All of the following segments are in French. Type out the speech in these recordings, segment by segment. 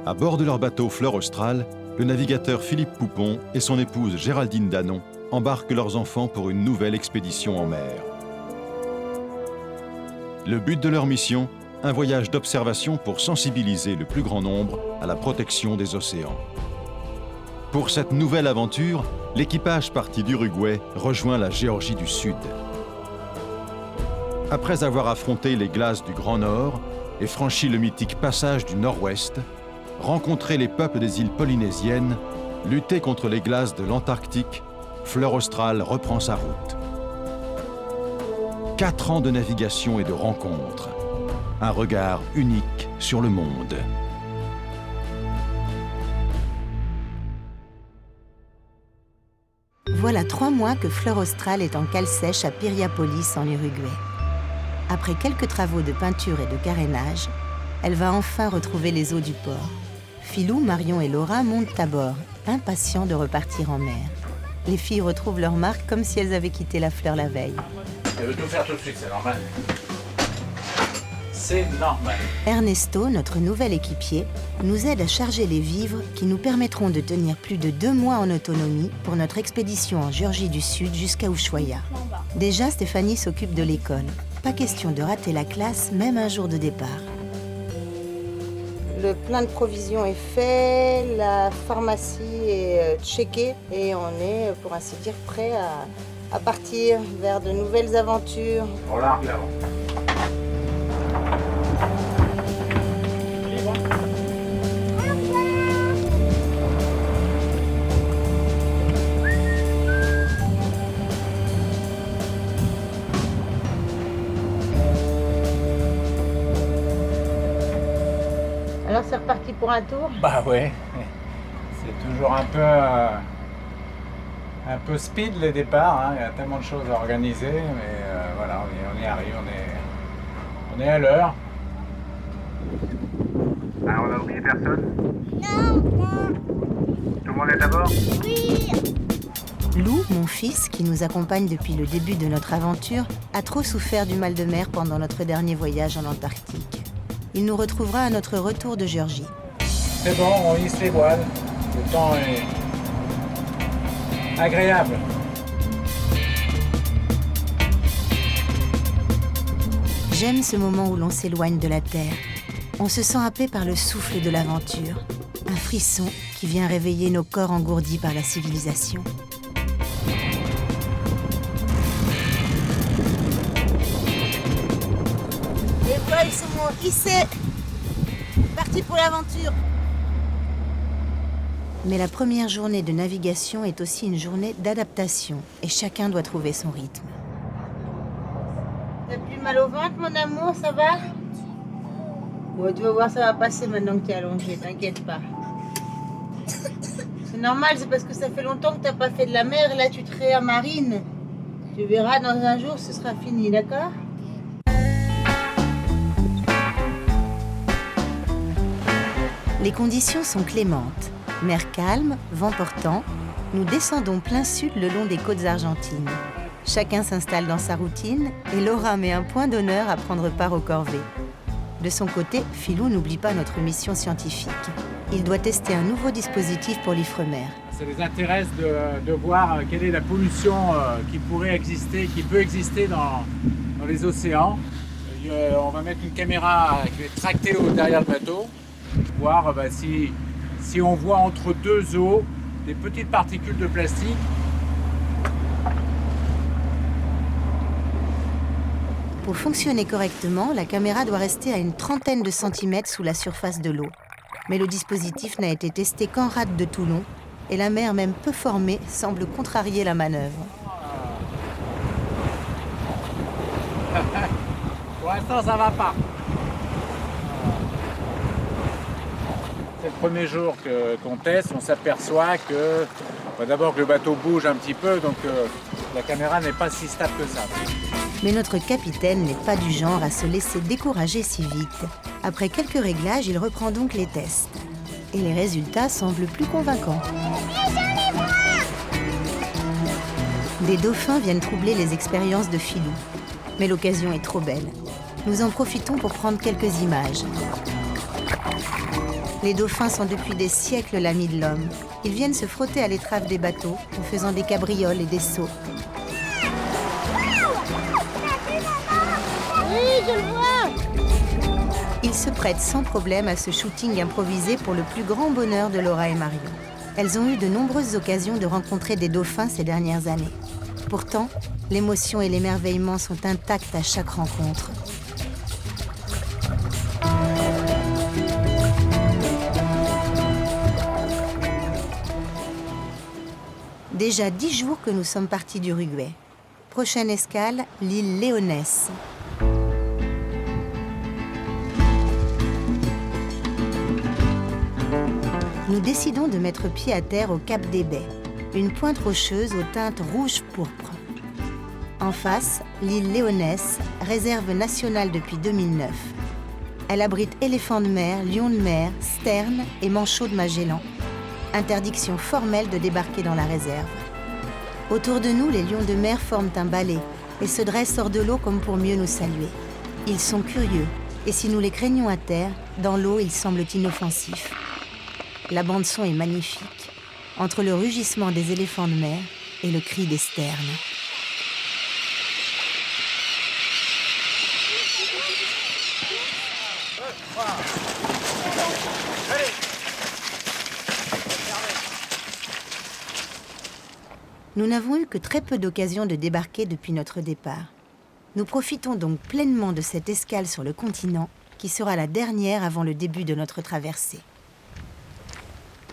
À bord de leur bateau Fleur Australe, le navigateur Philippe Poupon et son épouse Géraldine Danon embarquent leurs enfants pour une nouvelle expédition en mer. Le but de leur mission, un voyage d'observation pour sensibiliser le plus grand nombre à la protection des océans. Pour cette nouvelle aventure, l'équipage parti d'Uruguay rejoint la Géorgie du Sud. Après avoir affronté les glaces du Grand Nord et franchi le mythique passage du Nord-Ouest, rencontré les peuples des îles polynésiennes, lutter contre les glaces de l'Antarctique, Fleur Australe reprend sa route. 4 ans de navigation et de rencontres. Un regard unique sur le monde. Voilà 3 mois que Fleur Australe est en cale sèche à Piriápolis, en Uruguay. Après quelques travaux de peinture et de carénage, elle va enfin retrouver les eaux du port. Philou, Marion et Laura montent à bord, impatients de repartir en mer. Les filles retrouvent leur marque comme si elles avaient quitté la fleur la veille. Elle veut tout faire tout de suite, c'est normal. C'est normal. Ernesto, notre nouvel équipier, nous aide à charger les vivres qui nous permettront de tenir plus de 2 mois en autonomie pour notre expédition en Géorgie du Sud jusqu'à Ushuaia. Déjà, Stéphanie s'occupe de l'école. Pas question de rater la classe, même un jour de départ. Le plein de provisions est fait, la pharmacie est checkée et on est, pour ainsi dire, prêt à partir vers de nouvelles aventures. On largue l'avant. Alors c'est reparti pour un tour? Bah ouais, c'est toujours un peu speed les départs, hein. Il y a tellement de choses à organiser, mais voilà, on y arrive, on est à l'heure. Alors on a oublié personne? Non. Tout le monde est à bord? Oui. Lou, mon fils, qui nous accompagne depuis le début de notre aventure, a trop souffert du mal de mer pendant notre dernier voyage en Antarctique. Il nous retrouvera à notre retour de Géorgie. C'est bon, on hisse les voiles. Le temps est agréable. J'aime ce moment où l'on s'éloigne de la terre. On se sent happé par le souffle de l'aventure. Un frisson qui vient réveiller nos corps engourdis par la civilisation. Les voiles sont hissées. Parti pour l'aventure. Mais la première journée de navigation est aussi une journée d'adaptation et chacun doit trouver son rythme. T'as plus mal au ventre, mon amour, ça va? Ouais, tu vas voir, ça va passer maintenant que t'es allongé, t'inquiète pas. C'est normal, c'est parce que ça fait longtemps que t'as pas fait de la mer et là tu te réamarines. Tu verras, dans un jour, ce sera fini, d'accord? Les conditions sont clémentes. Mer calme, vent portant, nous descendons plein sud le long des côtes argentines. Chacun s'installe dans sa routine et Laura met un point d'honneur à prendre part aux corvées. De son côté, Philou n'oublie pas notre mission scientifique. Il doit tester un nouveau dispositif pour l'Ifremer. Ça les intéresse de voir quelle est la pollution qui pourrait exister, qui peut exister dans les océans. On va mettre une caméra qui va être tractée derrière le bateau, voir si on voit entre 2 eaux des petites particules de plastique. Pour fonctionner correctement, la caméra doit rester à une trentaine de centimètres sous la surface de l'eau. Mais le dispositif n'a été testé qu'en rade de Toulon et la mer, même peu formée, semble contrarier la manœuvre. Pour l'instant, ça va pas. C'est le premier jour qu'on teste, on s'aperçoit que d'abord que le bateau bouge un petit peu, donc la caméra n'est pas si stable que ça. Mais notre capitaine n'est pas du genre à se laisser décourager si vite. Après quelques réglages, il reprend donc les tests. Et les résultats semblent plus convaincants. Des dauphins viennent troubler les expériences de Philou. Mais l'occasion est trop belle. Nous en profitons pour prendre quelques images. Les dauphins sont depuis des siècles l'ami de l'homme. Ils viennent se frotter à l'étrave des bateaux en faisant des cabrioles et des sauts. Oui, je le vois! Ils se prêtent sans problème à ce shooting improvisé pour le plus grand bonheur de Laura et Marion. Elles ont eu de nombreuses occasions de rencontrer des dauphins ces dernières années. Pourtant, l'émotion et l'émerveillement sont intacts à chaque rencontre. Déjà 10 jours que nous sommes partis d'Uruguay. Prochaine escale, l'île Leonès. Nous décidons de mettre pied à terre au Cap des Baies, une pointe rocheuse aux teintes rouge-pourpre. En face, l'île Leonès, réserve nationale depuis 2009. Elle abrite éléphants de mer, lions de mer, sternes et manchots de Magellan. Interdiction formelle de débarquer dans la réserve. Autour de nous, les lions de mer forment un balai et se dressent hors de l'eau comme pour mieux nous saluer. Ils sont curieux, et si nous les craignons à terre, dans l'eau, ils semblent inoffensifs. La bande-son est magnifique, entre le rugissement des éléphants de mer et le cri des sternes. Nous n'avons eu que très peu d'occasions de débarquer depuis notre départ. Nous profitons donc pleinement de cette escale sur le continent, qui sera la dernière avant le début de notre traversée.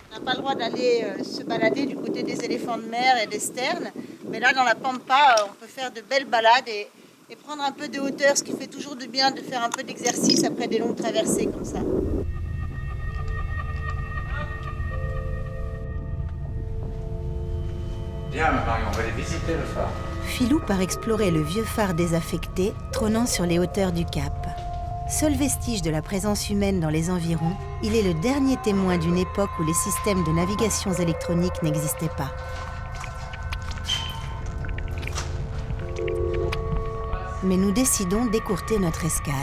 On n'a pas le droit d'aller se balader du côté des éléphants de mer et des sternes, mais là dans la Pampa, on peut faire de belles balades et prendre un peu de hauteur, ce qui fait toujours du bien de faire un peu d'exercice après des longues traversées comme ça. Bien, Marion, on va les visiter le phare. Philou part explorer le vieux phare désaffecté, trônant sur les hauteurs du Cap. Seul vestige de la présence humaine dans les environs, il est le dernier témoin d'une époque où les systèmes de navigation électronique n'existaient pas. Mais nous décidons d'écourter notre escale.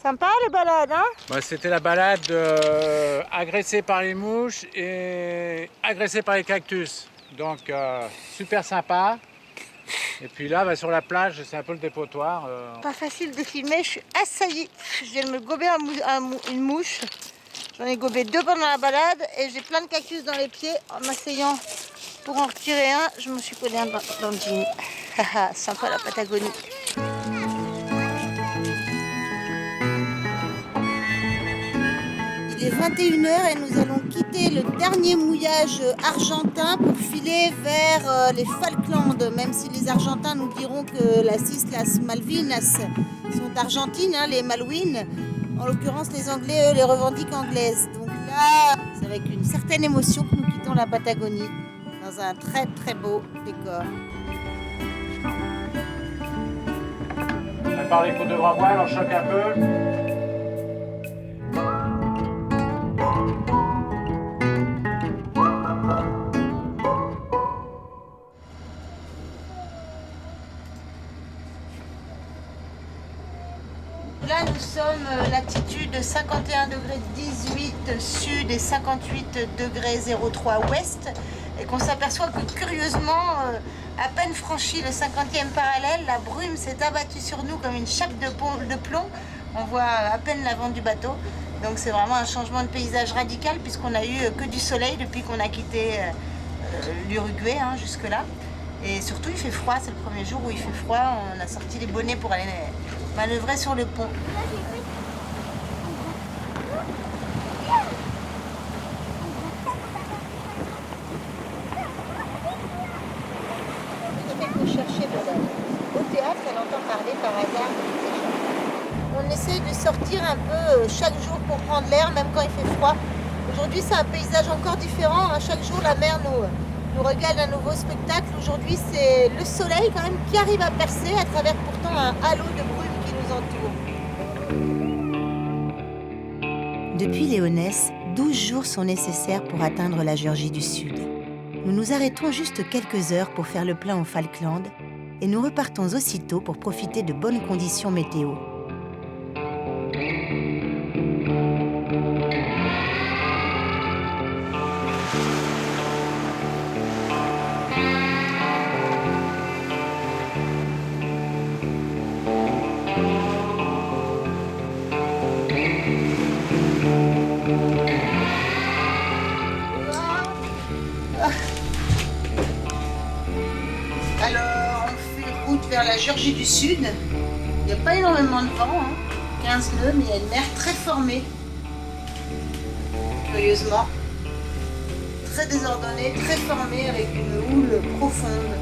Sympa les balades, hein? Bah, c'était la balade agressée par les mouches et agressée par les cactus. Donc super sympa. Et puis là, bah, sur la plage, c'est un peu le dépotoir. Pas facile de filmer, je suis assaillie. Je viens de me gober une mouche. J'en ai gobé 2 pendant la balade et j'ai plein de cactus dans les pieds. En m'asseyant pour en retirer un, je me suis collé un dans le jean. Sympa la Patagonie. Il est 21h et nous allons quitter le dernier mouillage argentin pour filer vers les Falklands, même si les Argentins nous diront que las Islas Malvinas sont argentines, hein, les Malouines. En l'occurrence, les Anglais, eux, les revendiquent anglaises. Donc là, c'est avec une certaine émotion que nous quittons la Patagonie, dans un très très beau décor. On prépare les coups de bras voile, on choque un peu. Là, nous sommes latitude 51 degrés 18 sud et 58 degrés 03 ouest, et qu'on s'aperçoit que curieusement, à peine franchi le 50e parallèle, la brume s'est abattue sur nous comme une chape de plomb. On voit à peine l'avant du bateau. Donc c'est vraiment un changement de paysage radical puisqu'on a eu que du soleil depuis qu'on a quitté l'Uruguay, hein, jusque-là. Et surtout, il fait froid, c'est le premier jour où il fait froid. On a sorti les bonnets pour aller manœuvrer sur le pont. Quelqu'un peut chercher au théâtre, elle entend parler par hasard. On essaie de sortir un peu chaque jour pour prendre l'air, même quand il fait froid. Aujourd'hui, c'est un paysage encore différent. À chaque jour, la mer nous régale un nouveau spectacle. Aujourd'hui, c'est le soleil quand même qui arrive à percer à travers pourtant un halo de brume qui nous entoure. Depuis Leonès, 12 jours sont nécessaires pour atteindre la Géorgie du Sud. Nous nous arrêtons juste quelques heures pour faire le plein aux Falklands et nous repartons aussitôt pour profiter de bonnes conditions météo. Alors, on fait route vers la Géorgie du Sud. Il n'y a pas énormément de vent, 15 nœuds, mais il y a une mer très formée. Curieusement. Très désordonnée, très formée, avec une houle profonde.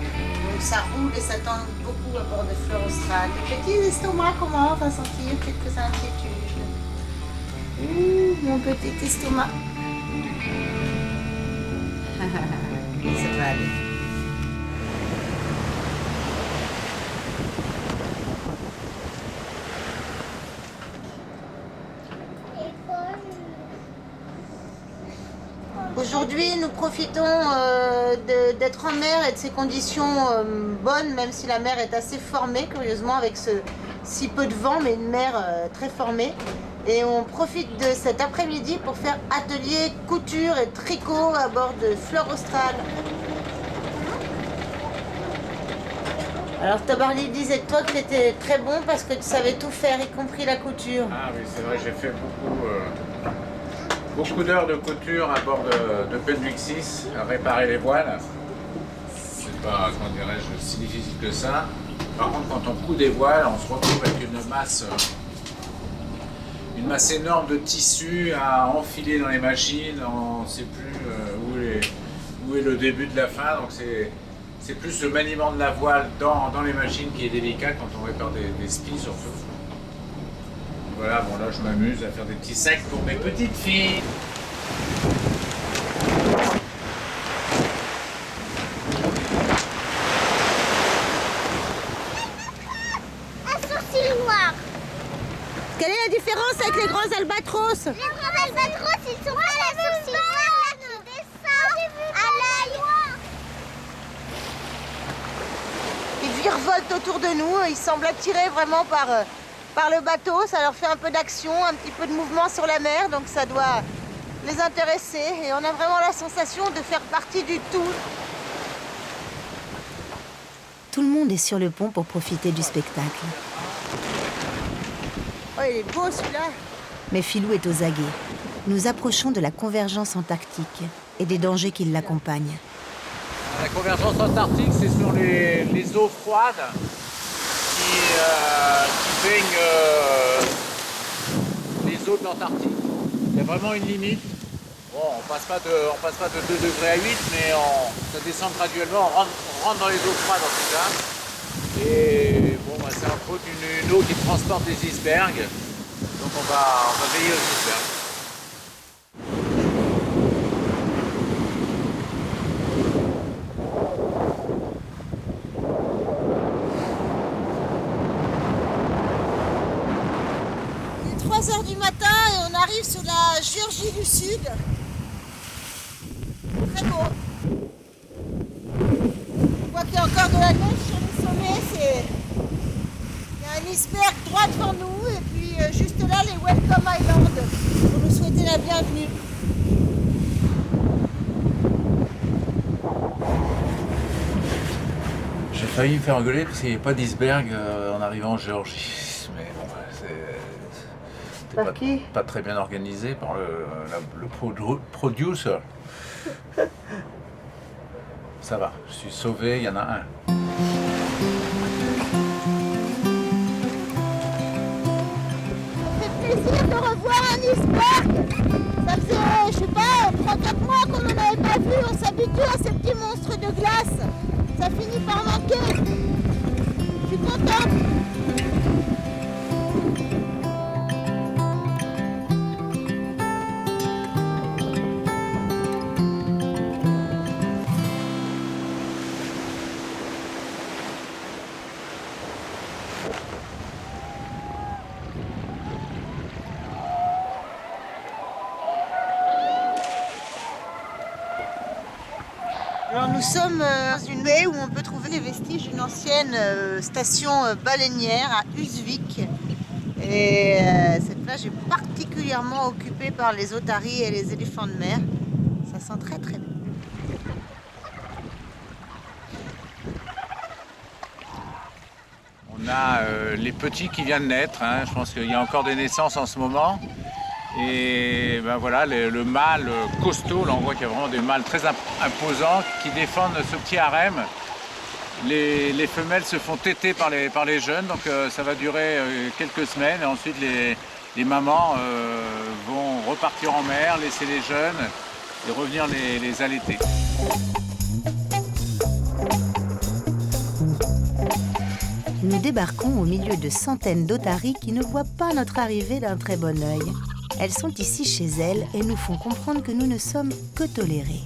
Donc ça roule et ça tend beaucoup à bord de fleurs australes. Le petit estomac commence à sentir quelques inquiétudes. Ouh, mon petit estomac. Ça va aller. Aujourd'hui, nous profitons d'être en mer et de ces conditions bonnes, même si la mer est assez formée, curieusement, avec si peu de vent, mais une mer très formée. Et on profite de cet après-midi pour faire atelier couture et tricot à bord de Fleur Australe. Alors Tabarly disait toi que tu étais très bon parce que tu savais tout faire, y compris la couture. Ah oui, c'est vrai, j'ai fait beaucoup d'heures de couture à bord de Penwick 6, à réparer les voiles. C'est pas, comment dirais-je, si difficile que ça. Par contre, quand on coud des voiles, on se retrouve avec une masse énorme de tissu à enfiler dans les machines. On ne sait plus où est le début de la fin. Donc c'est plus le maniement de la voile dans les machines qui est délicat quand on répare des spies surtout. Voilà, bon là je m'amuse à faire des petits sacs pour mes petites filles. Un sourcil noir. Quelle est la différence avec les grands albatros? Les grands albatros, ils sont pas la sourcil noir qui descend à l'œil. Ils virevoltent autour de nous, ils semblent attirés vraiment par le bateau, ça leur fait un peu d'action, un petit peu de mouvement sur la mer, donc ça doit les intéresser et on a vraiment la sensation de faire partie du tout. Tout le monde est sur le pont pour profiter du spectacle. Oh, il est beau celui-là. Mais Philou est aux aguets. Nous approchons de la convergence antarctique et des dangers qui l'accompagnent. La convergence antarctique, c'est sur les eaux froides qui baignent les eaux de l'Antarctique. Il y a vraiment une limite. Bon, on passe pas de 2 degrés à 8, mais ça descend graduellement, on rentre dans les eaux froides en tout cas. Et bon, bah, c'est entre autres une eau qui transporte des icebergs. Donc on va veiller aux icebergs. Il est 3 h du matin et on arrive sur la Géorgie du Sud. Très beau. On voit qu'il y a encore de la neige sur les sommets. Il y a un iceberg droit devant nous et puis juste là les Welcome Island pour nous souhaiter la bienvenue. J'ai failli me faire engueuler parce qu'il n'y avait pas d'iceberg en arrivant en Géorgie. Mais bon, c'était pas très bien organisé par le producer. Ça va, je suis sauvé, il y en a un. Ça fait plaisir de revoir un iceberg. Ça faisait, je sais pas, 3-4 mois qu'on n'en avait pas vu. On s'habitue à ces petits monstres de glace. Ça finit par manquer. Je suis contente. Alors nous sommes dans une baie où on peut trouver les vestiges d'une ancienne station baleinière à Husvik. Et cette plage est particulièrement occupée par les otaries et les éléphants de mer. Ça sent très très bon. On a les petits qui viennent de naître, hein. Je pense qu'il y a encore des naissances en ce moment. Et ben voilà, le mâle costaud, là on voit qu'il y a vraiment des mâles très imposants qui défendent ce petit harem. Les femelles se font téter par les jeunes, donc ça va durer quelques semaines. Et ensuite les mamans vont repartir en mer, laisser les jeunes et revenir les allaiter. Nous débarquons au milieu de centaines d'otaries qui ne voient pas notre arrivée d'un très bon œil. Elles sont ici chez elles et nous font comprendre que nous ne sommes que tolérés.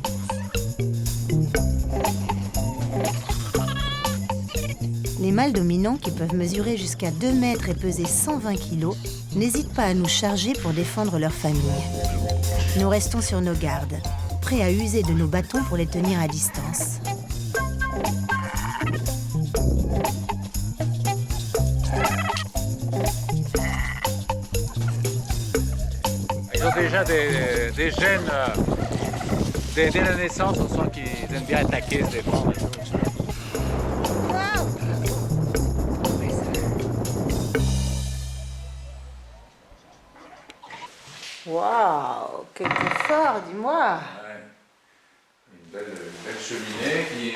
Les mâles dominants, qui peuvent mesurer jusqu'à 2 mètres et peser 120 kg, n'hésitent pas à nous charger pour défendre leur famille. Nous restons sur nos gardes, prêts à user de nos bâtons pour les tenir à distance. Ils ont déjà des gènes, dès la naissance, on sent qu'ils aiment bien attaquer, se défendre et tout. Waouh, quel confort, dis-moi. Ouais. Une belle cheminée qui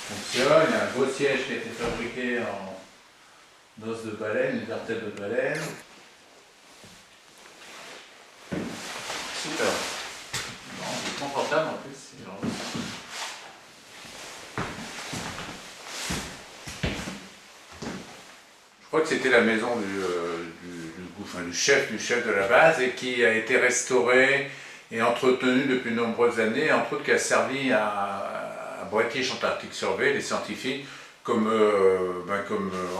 fonctionne. Il y a un beau siège qui a été fabriqué en os de baleine, une vertèbre de baleine. Super. Bon, c'est confortable en plus. C'est vraiment ça. Je crois que c'était la maison du chef de la base et qui a été restaurée et entretenue depuis de nombreuses années, entre autres qui a servi à British Antarctic Survey, les scientifiques, comme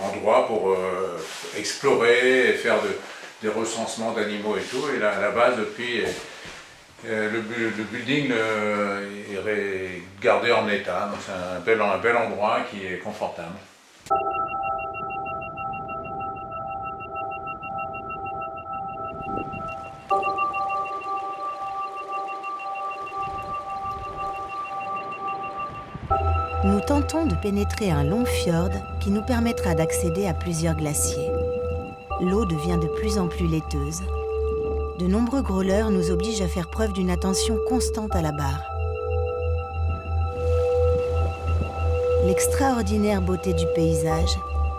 endroit pour explorer et faire des recensements d'animaux et tout. Et la base depuis, le building est gardé en état, donc c'est un bel endroit qui est confortable. Nous tentons de pénétrer un long fjord qui nous permettra d'accéder à plusieurs glaciers. L'eau devient de plus en plus laiteuse. De nombreux growlers nous obligent à faire preuve d'une attention constante à la barre. L'extraordinaire beauté du paysage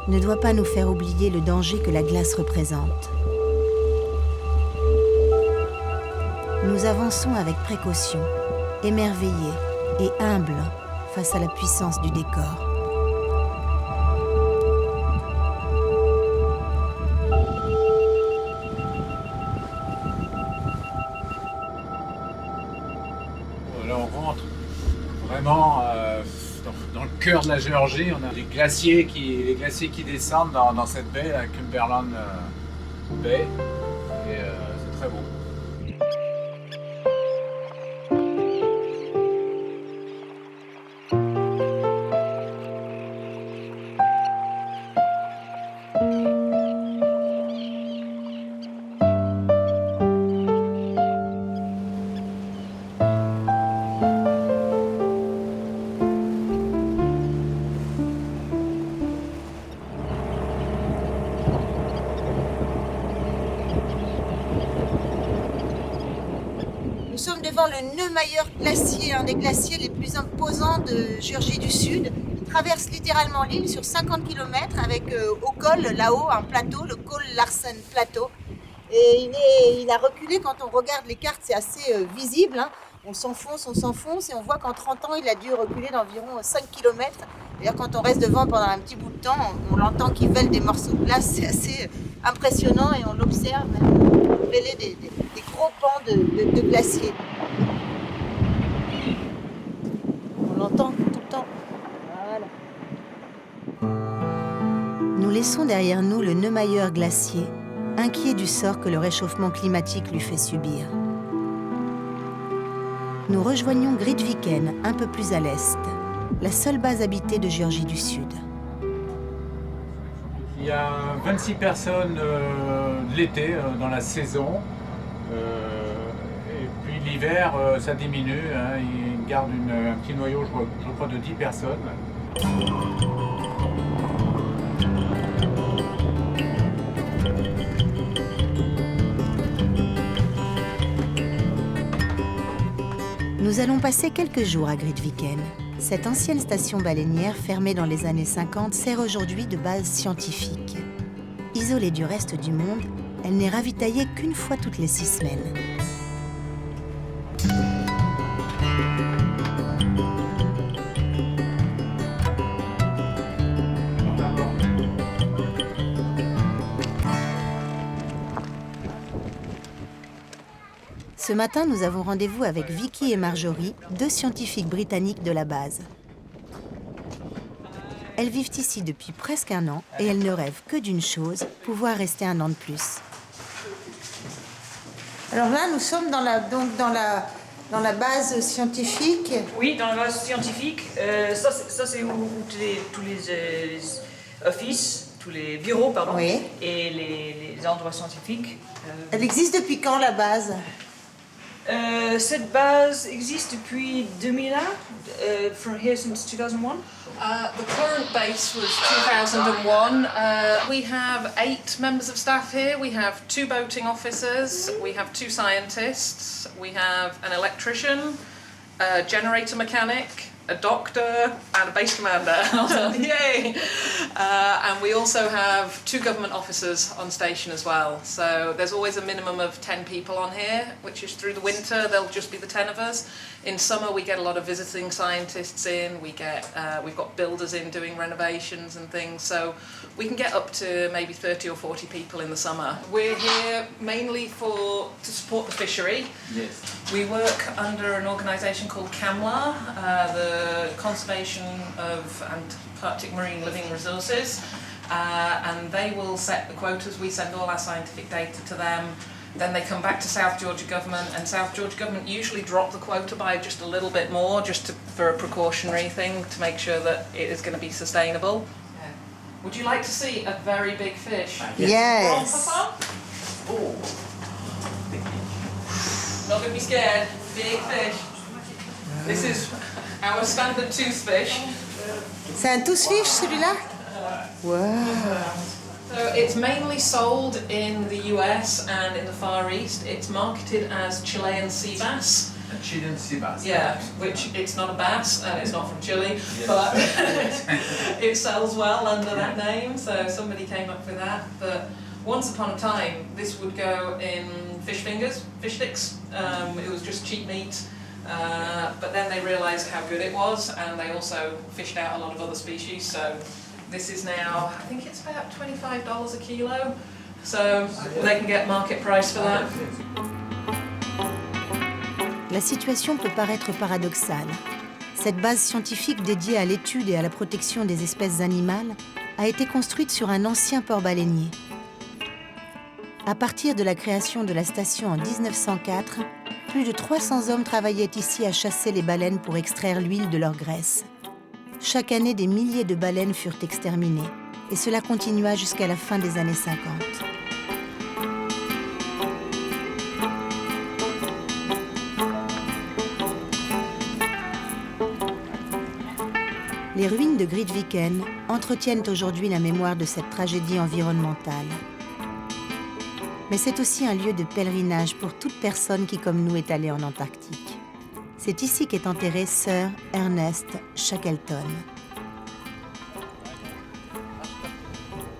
ne doit pas nous faire oublier le danger que la glace représente. Nous avançons avec précaution, émerveillés et humbles face à la puissance du décor. Là, on rentre vraiment dans le cœur de la Géorgie. On a les glaciers qui descendent dans cette baie, la Cumberland Bay. Et c'est très beau. Nous sommes devant le Neumayer glacier, un des glaciers les plus imposants de Géorgie du Sud. Il traverse littéralement l'île sur 50 km avec au col, là-haut, un plateau, le Col Larsen Plateau. Et il a reculé, quand on regarde les cartes, c'est assez visible. Hein. On s'enfonce et on voit qu'en 30 ans, il a dû reculer d'environ 5 km. D'ailleurs, quand on reste devant pendant un petit bout de temps, on l'entend qu'il vèle des morceaux de glace, c'est assez impressionnant et on l'observe vêler des gros pans de glacier. On l'entend tout le temps. Voilà. Nous laissons derrière nous le Neumayer glacier, inquiet du sort que le réchauffement climatique lui fait subir. nous rejoignons Grytviken, un peu plus à l'est, la seule base habitée de Géorgie du Sud. Il y a 26 personnes l'été, dans la saison. Et puis l'hiver, ça diminue. Hein, ils gardent un petit noyau, je crois, de 10 personnes. Nous allons passer quelques jours à Grytviken. Cette ancienne station baleinière fermée dans les années 50 sert aujourd'hui de base scientifique. Isolée du reste du monde, elle n'est ravitaillée qu'une fois toutes les 6 semaines. Ce matin, nous avons rendez-vous avec Vicky et Marjorie, 2 scientifiques britanniques de la base. Elles vivent ici depuis presque 1 an et elles ne rêvent que d'une chose, pouvoir rester 1 an de plus. Alors là, nous sommes dans la base scientifique. Oui, dans la base scientifique. Ça c'est où tous les offices, tous les bureaux, pardon, Oui. et les endroits scientifiques. Elle existe depuis quand, la base? Cette base existe depuis 2001, from here since 2001. The current base was 2001. We have 8 members of staff here. We have 2 boating officers, we have 2 scientists, we have an electrician, a generator mechanic, a doctor and a base commander. Yay! And we also have 2 government officers on station as well. So there's always a minimum of 10 people on here, which is through the winter, there'll just be the 10 of us. In summer we get a lot of visiting scientists in, we've got builders in doing renovations and things, so we can get up to maybe 30 or 40 people in the summer. We're here mainly to support the fishery. Yes. We work under an organisation called CAMLA, the Conservation of Antarctic Marine Living Resources, and they will set the quotas. We send all our scientific data to them. Then they come back to South Georgia Government, and South Georgia Government usually drop the quota by just a little bit more, for a precautionary thing, to make sure that it is going to be sustainable. Yeah. Would you like to see a very big fish? Yes. Papa? Oh. Not going to be scared. Big fish. This is our standard toothfish. C'est un toothfish, celui-là? Wow. So it's mainly sold in the US and in the Far East. It's marketed as Chilean sea bass. A Chilean sea bass. Yeah, which it's not a bass and it's not from Chile, but it sells well under that name, so somebody came up with that. But once upon a time, this would go in fish fingers, fish sticks. It was just cheap meat. But then they realised how good it was, and they also fished out a lot of other species. So this is now, I think it's about $25 a kilo. So they can get market price for that. La situation peut paraître paradoxale. Cette base scientifique dédiée à l'étude et à la protection des espèces animales a été construite sur un ancien port baleinier. À partir de la création de la station en 1904, plus de 300 hommes travaillaient ici à chasser les baleines pour extraire l'huile de leur graisse. Chaque année, des milliers de baleines furent exterminées, et cela continua jusqu'à la fin des années 50. Les ruines de Grytviken entretiennent aujourd'hui la mémoire de cette tragédie environnementale. Mais c'est aussi un lieu de pèlerinage pour toute personne qui, comme nous, est allée en Antarctique. C'est ici qu'est enterré Sir Ernest Shackleton.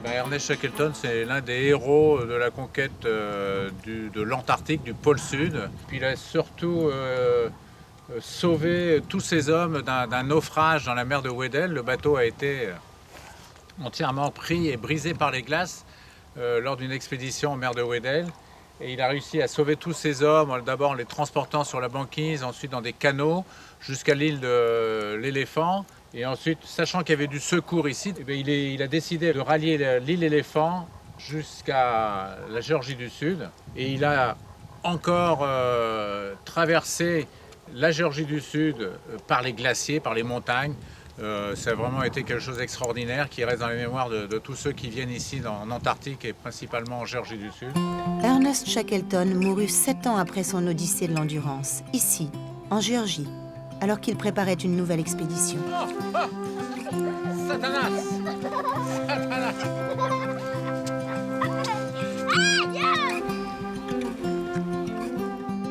Ernest Shackleton, c'est l'un des héros de la conquête de l'Antarctique, du pôle Sud. Puis il a surtout sauvé tous ces hommes d'un naufrage dans la mer de Weddell. Le bateau a été entièrement pris et brisé par les glaces lors d'une expédition en mer de Weddell. Et il a réussi à sauver tous ces hommes, d'abord en les transportant sur la banquise, ensuite dans des canots, jusqu'à l'île de l'Éléphant. Et ensuite, sachant qu'il y avait du secours ici, il a décidé de rallier l'île Éléphant jusqu'à la Géorgie du Sud. Et il a encore traversé La Géorgie du Sud, par les glaciers, par les montagnes, ça a vraiment été quelque chose d'extraordinaire qui reste dans les mémoires de tous ceux qui viennent ici en Antarctique et principalement en Géorgie du Sud. Ernest Shackleton mourut 7 ans après son odyssée de l'endurance, ici, en Géorgie, alors qu'il préparait une nouvelle expédition. Satanas! Satanas!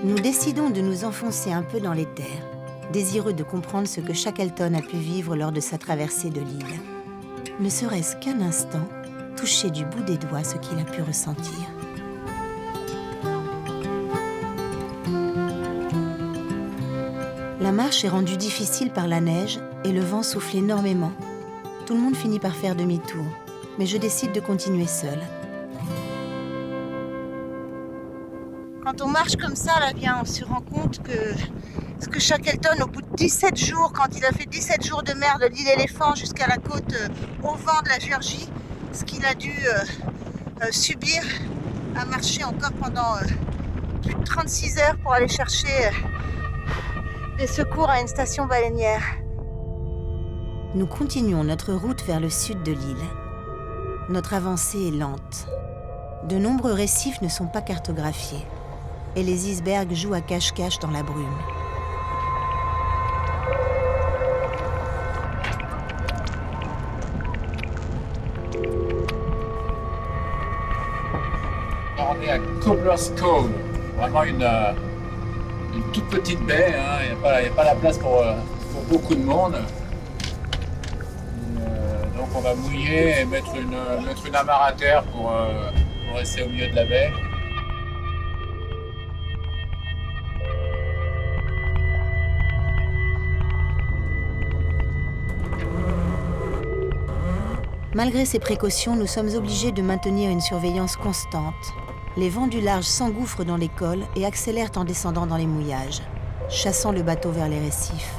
Nous décidons de nous enfoncer un peu dans les terres, désireux de comprendre ce que Shackleton a pu vivre lors de sa traversée de l'île. Ne serait-ce qu'un instant, toucher du bout des doigts ce qu'il a pu ressentir. La marche est rendue difficile par la neige et le vent souffle énormément. Tout le monde finit par faire demi-tour, mais je décide de continuer seule. Quand on marche comme ça, là, bien, on se rend compte que ce que Shackleton, au bout de 17 jours, quand il a fait 17 jours de mer de l'île Éléphant jusqu'à la côte au vent de la Géorgie, ce qu'il a dû subir à marcher encore pendant plus de 36 heures pour aller chercher des secours à une station baleinière. Nous continuons notre route vers le sud de l'île. Notre avancée est lente. De nombreux récifs ne sont pas cartographiés et les icebergs jouent à cache-cache dans la brume. On est à Cobbler's Cove, vraiment une toute petite baie, hein. Il n'y a pas la place pour beaucoup de monde. Donc on va mouiller et mettre une amarre à terre pour rester au milieu de la baie. Malgré ces précautions, nous sommes obligés de maintenir une surveillance constante. Les vents du large s'engouffrent dans les cols et accélèrent en descendant dans les mouillages, chassant le bateau vers les récifs.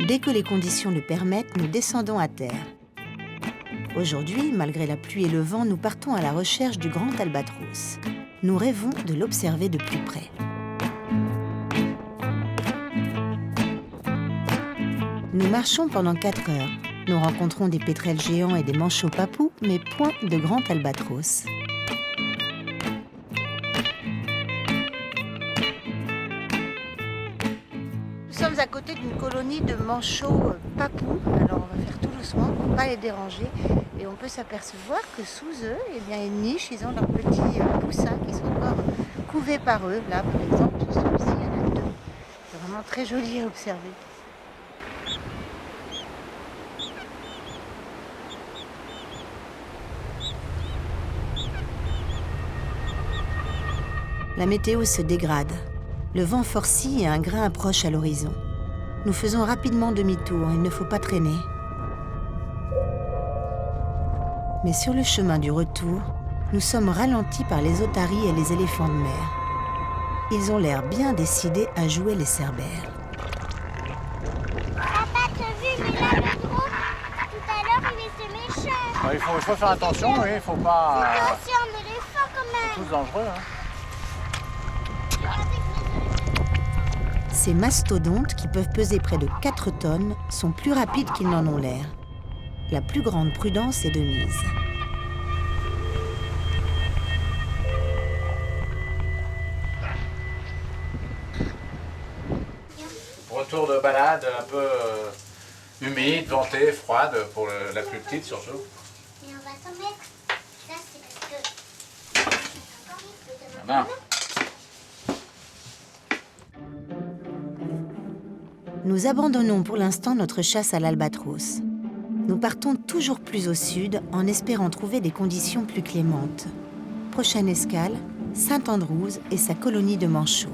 Dès que les conditions le permettent, nous descendons à terre. Aujourd'hui, malgré la pluie et le vent, nous partons à la recherche du grand albatros. Nous rêvons de l'observer de plus près. Nous marchons pendant 4 heures. Nous rencontrons des pétrels géants et des manchots papous, mais point de grand albatros. Nous sommes à côté d'une colonie de manchots papous. Alors on va faire tout doucement pour ne pas les déranger. Et on peut s'apercevoir que sous eux, eh bien, ils nichent, ils ont leurs petits poussins qui sont encore couvés par eux. Là par exemple, sur celui-ci, il y en a 2. C'est vraiment très joli à observer. La météo se dégrade. Le vent forcit et un grain approche à l'horizon. Nous faisons rapidement demi-tour, il ne faut pas traîner. Mais sur le chemin du retour, nous sommes ralentis par les otaries et les éléphants de mer. Ils ont l'air bien décidés à jouer les cerbères. Papa, t'as vu, mais là, le gros, tout à l'heure, il était méchant. Il faut faire attention, oui, il faut pas. C'est aussi un éléphant quand même. C'est tous dangereux. Hein. Ces mastodontes, qui peuvent peser près de 4 tonnes, sont plus rapides qu'ils n'en ont l'air. La plus grande prudence est de mise. Retour de balade un peu humide, ventée, froide pour la plus petite surtout. Mais on va s'en mettre. Là, c'est parce que. Ah ben. Nous abandonnons pour l'instant notre chasse à l'albatros. Nous partons toujours plus au sud en espérant trouver des conditions plus clémentes. Prochaine escale, Saint-Andrews et sa colonie de manchots.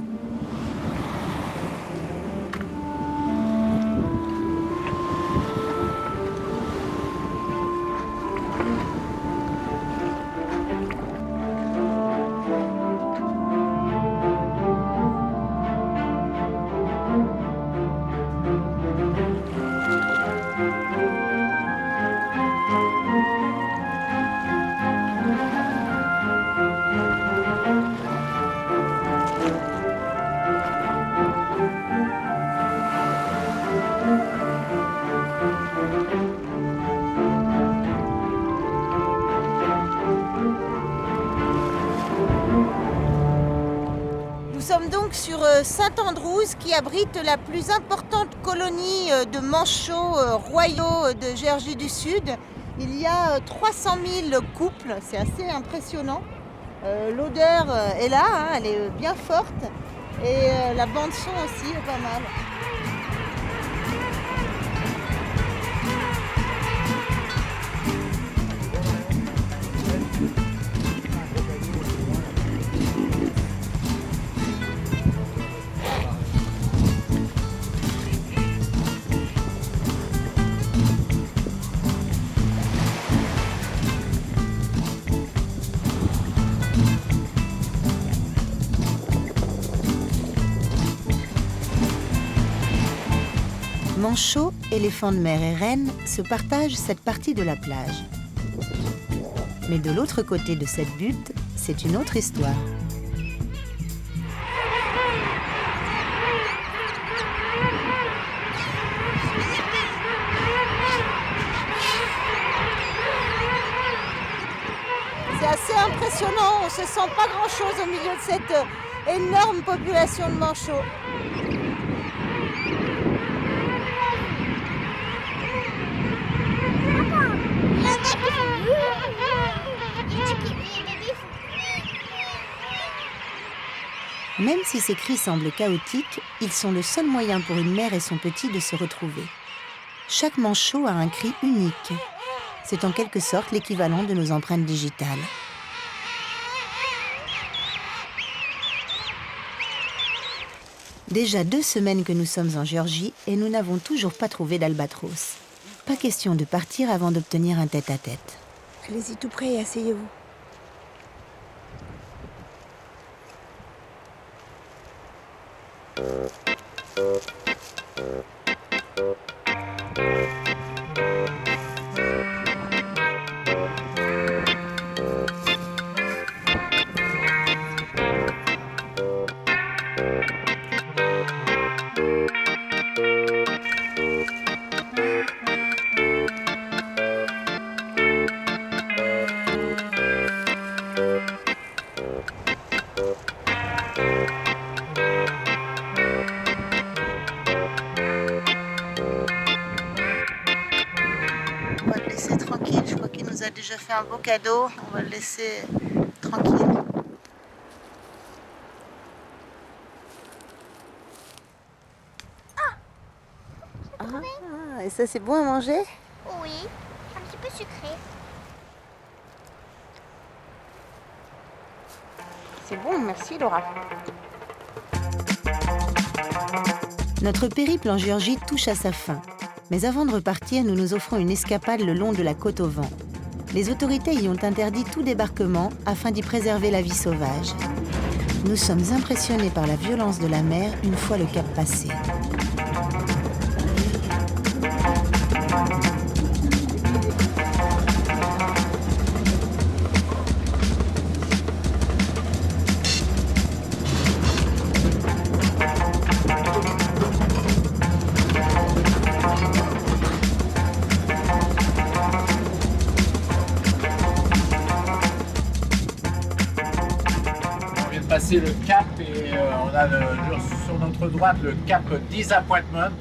sur Saint-Andrews qui abrite la plus importante colonie de manchots royaux de Géorgie du Sud. Il y a 300 000 couples, c'est assez impressionnant. L'odeur est là, hein, elle est bien forte et la bande son aussi est pas mal. Manchots, éléphants de mer et rennes se partagent cette partie de la plage. Mais de l'autre côté de cette butte, c'est une autre histoire. C'est assez impressionnant, on ne se sent pas grand-chose au milieu de cette énorme population de manchots. Même si ces cris semblent chaotiques, ils sont le seul moyen pour une mère et son petit de se retrouver. Chaque manchot a un cri unique. C'est en quelque sorte l'équivalent de nos empreintes digitales. Déjà 2 semaines que nous sommes en Géorgie et nous n'avons toujours pas trouvé d'albatros. Pas question de partir avant d'obtenir un tête-à-tête. Allez-y tout près et asseyez-vous. On va le laisser tranquille, je crois qu'il nous a déjà fait un beau cadeau. On va le laisser tranquille. Et ça, c'est bon à manger? Oui, un petit peu sucré. C'est bon, merci Laura. Notre périple en Géorgie touche à sa fin. Mais avant de repartir, nous nous offrons une escapade le long de la côte au vent. Les autorités y ont interdit tout débarquement afin d'y préserver la vie sauvage. Nous sommes impressionnés par la violence de la mer une fois le cap passé. Passer le cap et on a sur notre droite le cap Disappointment.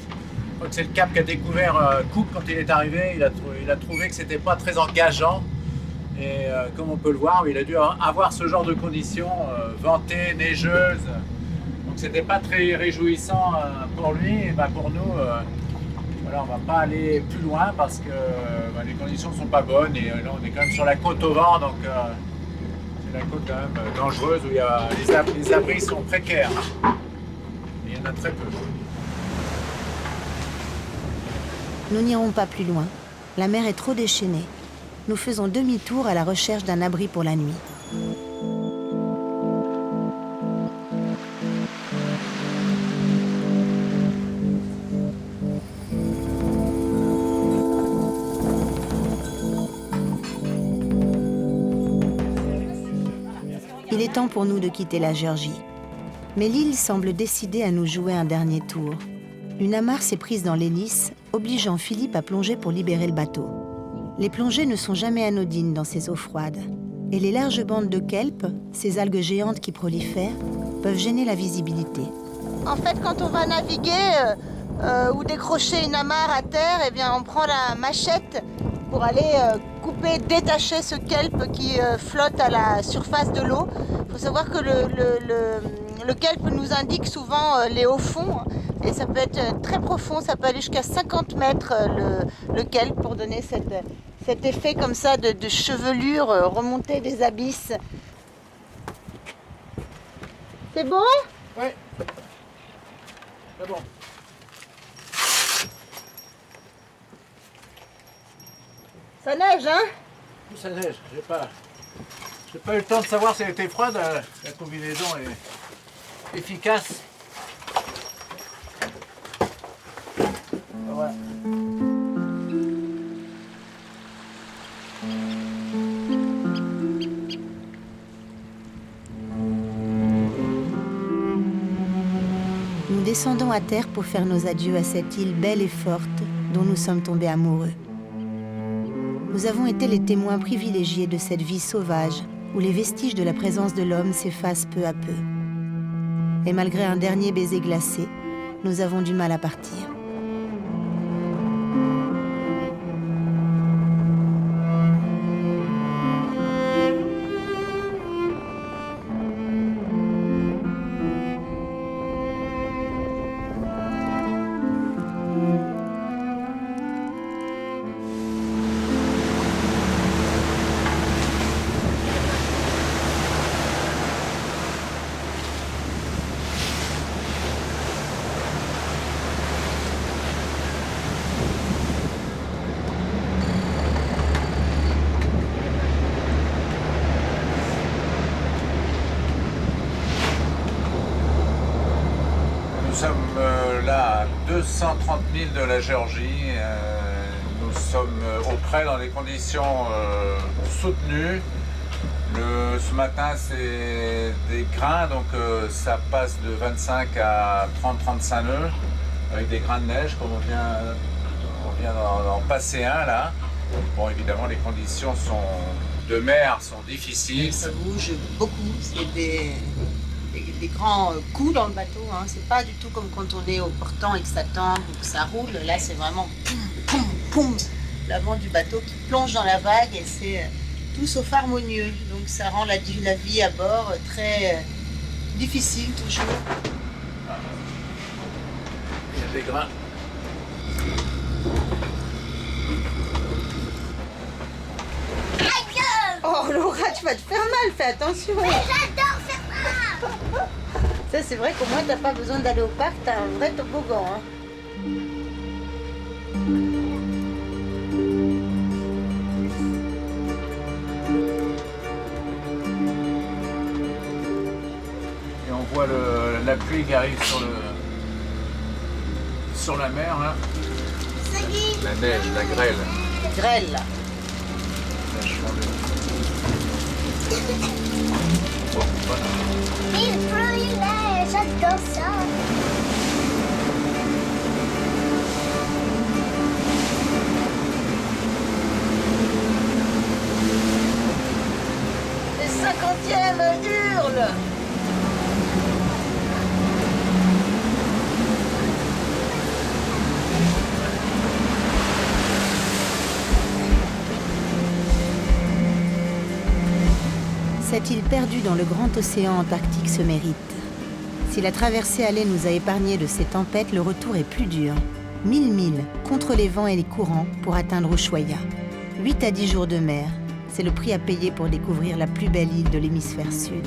Donc c'est le cap qu'a découvert Cook quand il est arrivé. Il a trouvé que c'était pas très engageant et comme on peut le voir, il a dû avoir ce genre de conditions ventées, neigeuses. Donc c'était pas très réjouissant pour lui et pour nous. Voilà, on va pas aller plus loin parce que les conditions sont pas bonnes et là on est quand même sur la côte au vent donc. La côte quand même dangereuse où les abris sont précaires. Et il y en a très peu. Nous n'irons pas plus loin. La mer est trop déchaînée. Nous faisons demi-tour à la recherche d'un abri pour la nuit. Il est temps pour nous de quitter la Géorgie. Mais l'île semble décidée à nous jouer un dernier tour. Une amarre s'est prise dans l'hélice, obligeant Philippe à plonger pour libérer le bateau. Les plongées ne sont jamais anodines dans ces eaux froides. Et les larges bandes de kelp, ces algues géantes qui prolifèrent, peuvent gêner la visibilité. En fait, quand on va naviguer ou décrocher une amarre à terre, eh bien, on prend la machette pour aller couper, détacher ce kelp qui flotte à la surface de l'eau. Il faut savoir que le kelp nous indique souvent les hauts fonds, et ça peut être très profond, ça peut aller jusqu'à 50 mètres le kelp, pour donner cet effet comme ça de chevelure remontée des abysses. C'est bon ? Oui. C'est bon. Ça neige, hein? Ça neige. J'ai pas eu le temps de savoir si elle était froide. La combinaison est efficace. Voilà. Nous descendons à terre pour faire nos adieux à cette île belle et forte dont nous sommes tombés amoureux. Nous avons été les témoins privilégiés de cette vie sauvage où les vestiges de la présence de l'homme s'effacent peu à peu. Et malgré un dernier baiser glacé, nous avons du mal à partir. Nous sommes là à 230 000 de la Géorgie. Nous sommes au près dans des conditions soutenues. Ce matin, c'est des grains, donc ça passe de 25 à 30-35 nœuds avec des grains de neige, comme on vient d'en passer un là. Bon, évidemment, les conditions de mer sont difficiles. Ça bouge beaucoup. C'est des grands coups dans le bateau. Hein. C'est pas du tout comme quand on est au portant et que ça tangue ou que ça roule. Là, c'est vraiment poum, poum, poum. L'avant du bateau qui plonge dans la vague, et c'est tout sauf harmonieux. Donc ça rend la vie à bord très difficile toujours. Il y a des grains. Oh Laura, tu vas te faire mal, fais attention. Mais j'adore faire ça. Ça, c'est vrai qu'au moins t'as pas besoin d'aller au parc, t'as un vrai toboggan. Hein. Et on voit la pluie qui arrive sur la mer là. La neige, la grêle. Grêle là. La chandelle. Bon, voilà. Il brûlait, j'adore ça. Les 50e hurlent. Cette île perdue dans le grand océan Antarctique se mérite. Si la traversée aller nous a épargné de ces tempêtes, le retour est plus dur. 1000 milles contre les vents et les courants pour atteindre Ushuaia. 8 à 10 jours de mer, c'est le prix à payer pour découvrir la plus belle île de l'hémisphère sud.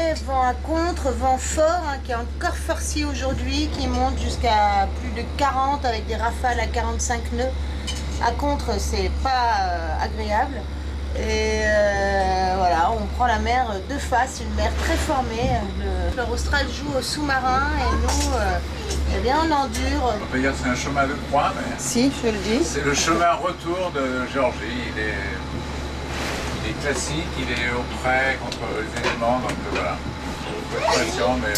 marée, vent à contre, vent fort, hein, qui est encore forci aujourd'hui, qui monte jusqu'à plus de 40 avec des rafales à 45 nœuds. À contre, c'est pas agréable. Et voilà, on prend la mer de face, une mer très formée. Le Fleur Austral joue au sous-marin et nous, eh bien, on endure. On peut dire que c'est un chemin de croix, mais Si, je le dis. c'est le chemin retour de Géorgie. Il est classique, il est au près contre les éléments, donc voilà. Il faut être patient, mais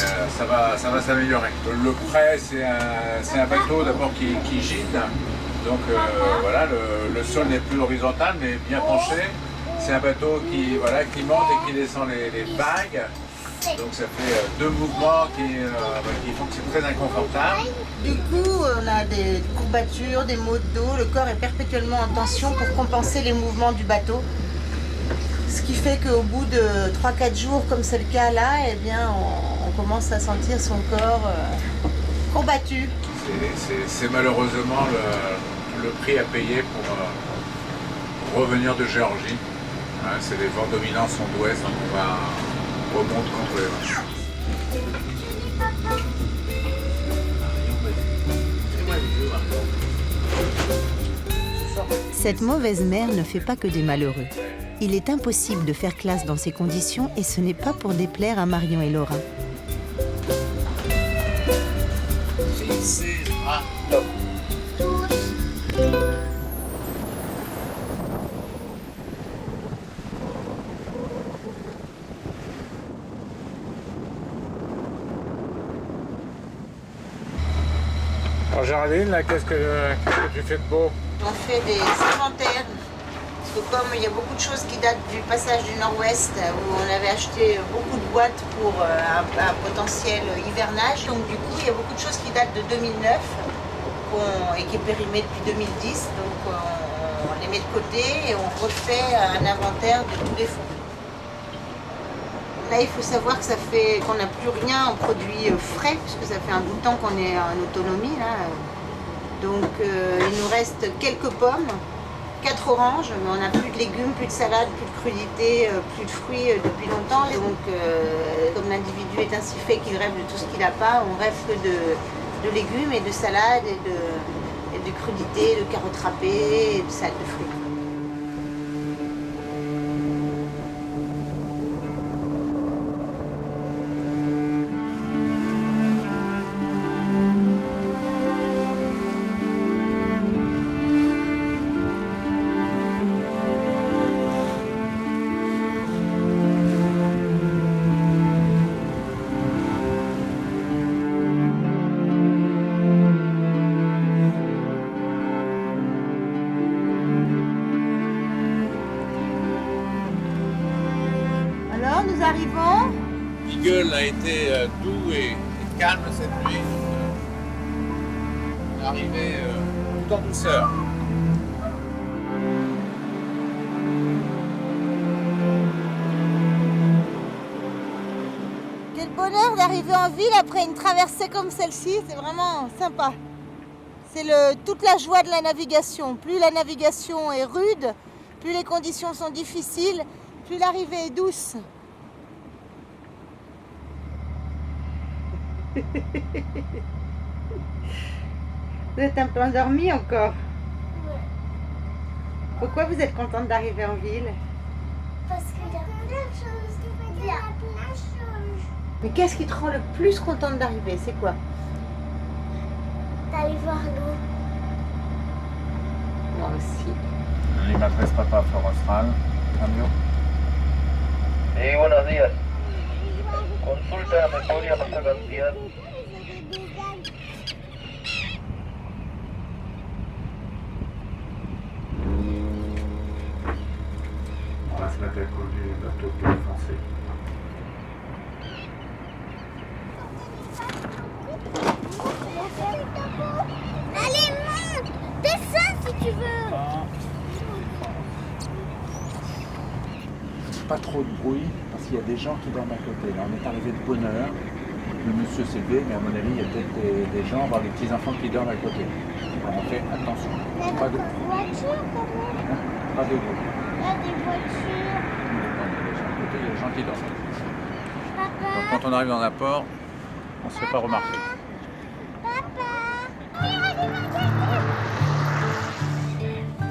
ça va s'améliorer. Le près, c'est un bateau d'abord qui gîte. Donc voilà, le sol n'est plus horizontal, mais bien penché. C'est un bateau qui monte et qui descend les vagues. Donc ça fait deux mouvements qui font que c'est très inconfortable. Du coup, on a des courbatures, des maux de dos. Le corps est perpétuellement en tension pour compenser les mouvements du bateau. Ce qui fait qu'au bout de 3-4 jours, comme c'est le cas là, eh bien, on commence à sentir son corps combattu. C'est malheureusement le prix à payer pour revenir de Géorgie. Hein, c'est les vents dominants sont d'ouest, donc on remonte contre les vents. Cette mauvaise mer ne fait pas que des malheureux. Il est impossible de faire classe dans ces conditions et ce n'est pas pour déplaire à Marion et Laura. Alors Géraldine, là, qu'est-ce que tu fais de beau? On fait des inventaires. Parce que comme il y a beaucoup de choses qui datent du passage du Nord-Ouest, où on avait acheté beaucoup de boîtes pour un potentiel hivernage. Donc du coup, il y a beaucoup de choses qui datent de 2009 et qui est périmé depuis 2010. Donc on les met de côté et on refait un inventaire de tous les fonds. Là, il faut savoir que ça fait qu'on n'a plus rien en produits frais, puisque ça fait un bout de temps qu'on est en autonomie. Là. Donc il nous reste quelques pommes, 4 oranges, mais on n'a plus de légumes, plus de salade, plus de crudité, plus de fruits depuis longtemps. Et donc comme l'individu est ainsi fait qu'il rêve de tout ce qu'il n'a pas, on rêve que de légumes et de salade et de crudité, de carottes râpées et de salade de fruits. Nous arrivons. Beagle a été doux et calme cette nuit. On est arrivé tout en douceur. Quel bonheur d'arriver en ville après une traversée comme celle-ci, c'est vraiment sympa. C'est toute la joie de la navigation. Plus la navigation est rude, plus les conditions sont difficiles, plus l'arrivée est douce. Vous êtes un peu endormi encore? Ouais. Pourquoi vous êtes contente d'arriver en ville? Parce qu'il y a plein de choses. Il y a plein de choses. Mais qu'est-ce qui te rend le plus contente d'arriver? C'est quoi? D'aller voir l'eau. Moi aussi. Animatrice papa Fleur Austral, camion. Sí, buenos días. Consulta, ¿me podría pasar la cantidad? On va se mettre à cause du bateau qui est foncé. Allez, monte! Descends si tu veux! Pas trop de bruit parce qu'il y a des gens qui dorment à côté. Là, on est arrivé de bonne heure. Le monsieur s'est levé, mais à mon avis, il y a peut-être des gens, voire des petits-enfants qui dorment à côté. Alors on fait attention. Pas de Voiture, quand même. Pas de bruit. Il y a des voitures. Il y a des gens à côté, il y a des gens qui dorment. Donc quand on arrive dans un port, on ne se fait pas remarquer.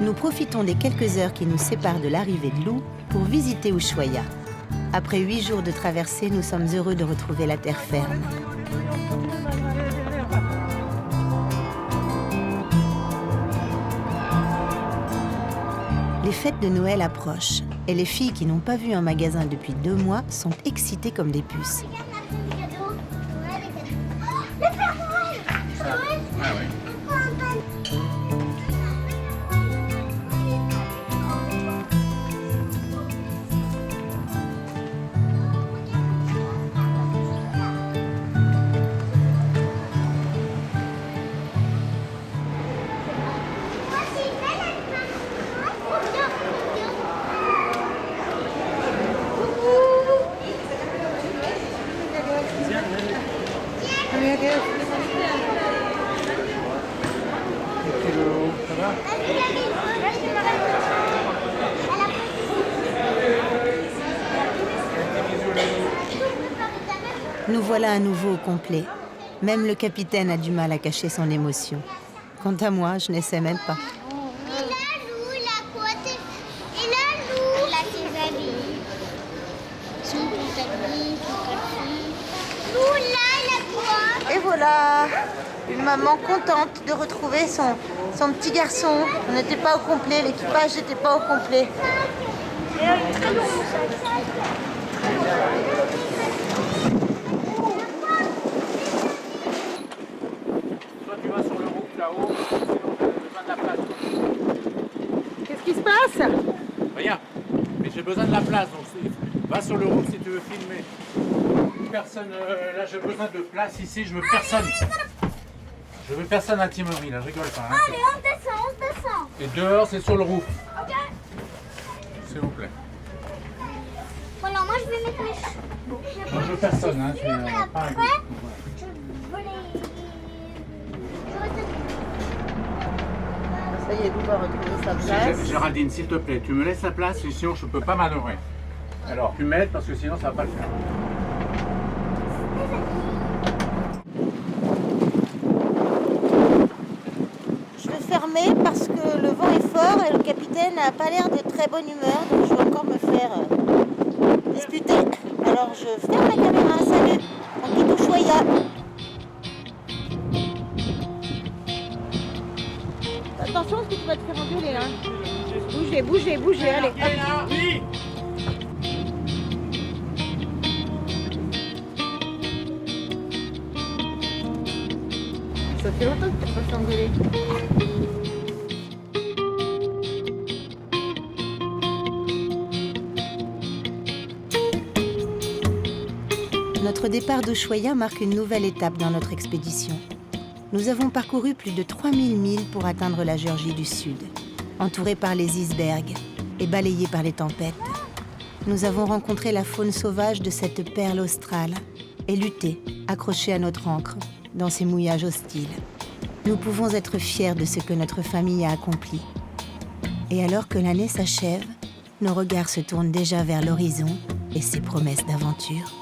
Nous profitons des quelques heures qui nous séparent de l'arrivée de Lou pour visiter Ushuaia. Après 8 jours de traversée, nous sommes heureux de retrouver la terre ferme. Les fêtes de Noël approchent et les filles qui n'ont pas vu un magasin depuis 2 mois sont excitées comme des puces. Nous voilà à nouveau au complet. Même le capitaine a du mal à cacher son émotion. Quant à moi, je n'essaie même pas. Et là, Lou, la côte. Et là, Lou. Là, ses habits. Son pantalon, son café. Lou, là, la quoi. Et voilà, une maman contente de retrouver son petit garçon. On n'était pas au complet, l'équipage n'était pas au complet. Toi tu vas sur le roof là-haut, sinon on a besoin de la place. Qu'est-ce qui se passe? Regarde, mais j'ai besoin de la place, donc va sur le roof si tu veux filmer. Personne, là j'ai besoin de place ici, je veux personne. Je veux personne à Timory, là, je rigole pas. Hein. Allez, on descend. Et dehors, c'est sur le roof, Ok. s'il vous plaît. Voilà, moi je vais mettre mes cheveux. Moi je veux personne, hein, tu es pas un Après, je veux les... Ça y est, Lou va retrouver sa place. Géraldine, s'il te plaît, tu me laisses la place, sinon je peux pas manœuvrer. Alors, tu m'aides parce que sinon ça va pas le faire. Je vais fermer parce que le vent est fort et le capitaine n'a pas l'air de très bonne humeur, donc je vais encore me faire disputer. Alors je ferme la caméra, salut, on quitte Ushuaia. Attention parce que tu vas te faire engueuler, hein. Bougez, allez. Hop. Oui. Ça fait longtemps que tu n'as pas fait engueuler. Notre départ d'Ushuaia marque une nouvelle étape dans notre expédition. Nous avons parcouru plus de 3000 milles pour atteindre la Géorgie du Sud, entourés par les icebergs et balayés par les tempêtes. Nous avons rencontré la faune sauvage de cette perle australe et lutté, accrochés à notre ancre, dans ces mouillages hostiles. Nous pouvons être fiers de ce que notre famille a accompli. Et alors que l'année s'achève, nos regards se tournent déjà vers l'horizon et ses promesses d'aventure.